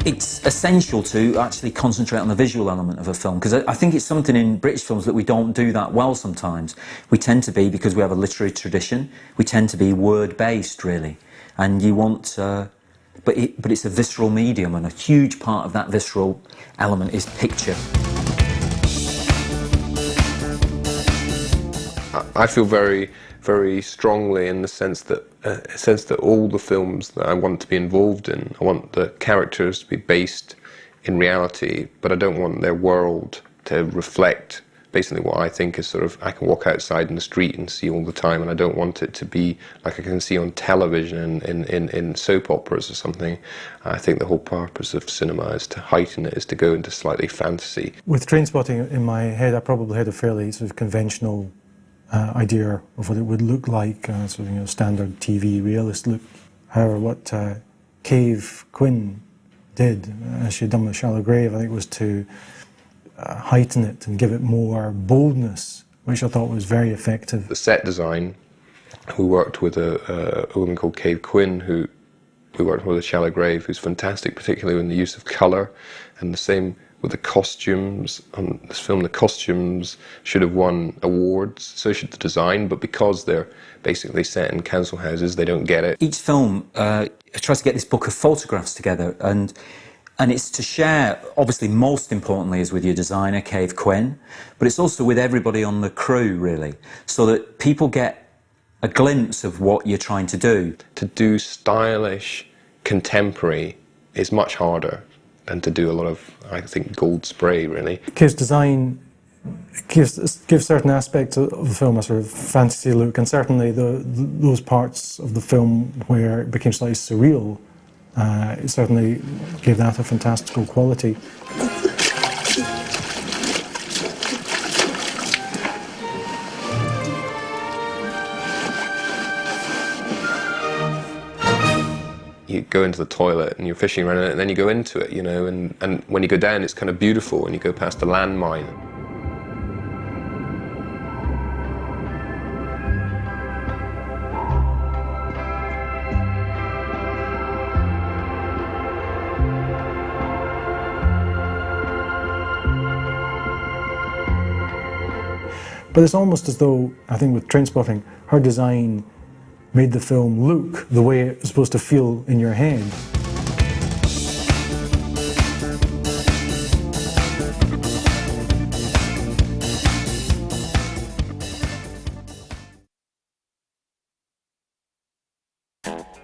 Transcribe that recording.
It's essential to actually concentrate on the visual element of a film, because I think it's something in British films that we don't do that well sometimes. We tend to be, because we have a literary tradition, we tend to be word-based, really. And you want... but it's a visceral medium, and a huge part of that visceral element is picture. I feel very, very strongly in the sense that all the films that I want to be involved in, I want the characters to be based in reality, but I don't want their world to reflect basically what I think is sort of, I can walk outside in the street and see all the time, and I don't want it to be like I can see on television in soap operas or something. I think the whole purpose of cinema is to heighten it, is to go into slightly fantasy. With Trainspotting in my head, I probably had a fairly sort of conventional idea of what it would look like, sort of, you know, standard TV realist look. However, what Cave Quinn did, as she'd done with Shallow Grave, I think was to heighten it and give it more boldness, which I thought was very effective. The set design, we worked with a woman called Cave Quinn, who we worked with Shallow Grave, who's fantastic, particularly in the use of colour, and the same with the costumes. On this film, the costumes should have won awards, so should the design, but because they're basically set in council houses, they don't get it. Each film tries to get this book of photographs together, and it's to share, obviously most importantly is with your designer, Cave Quinn, but it's also with everybody on the crew, really, so that people get a glimpse of what you're trying to do. To do stylish, contemporary is much harder than to do a lot of, I think, gold spray, really. Cave's design gives certain aspects of the film a sort of fantasy look, and certainly those parts of the film where it became slightly surreal, it certainly gave that a fantastical quality. You go into the toilet and you're fishing around it, and then you go into it, you know, and when you go down it's kind of beautiful, and you go past a landmine. But it's almost as though, I think with Trainspotting, her design made the film look the way it's supposed to feel in your head.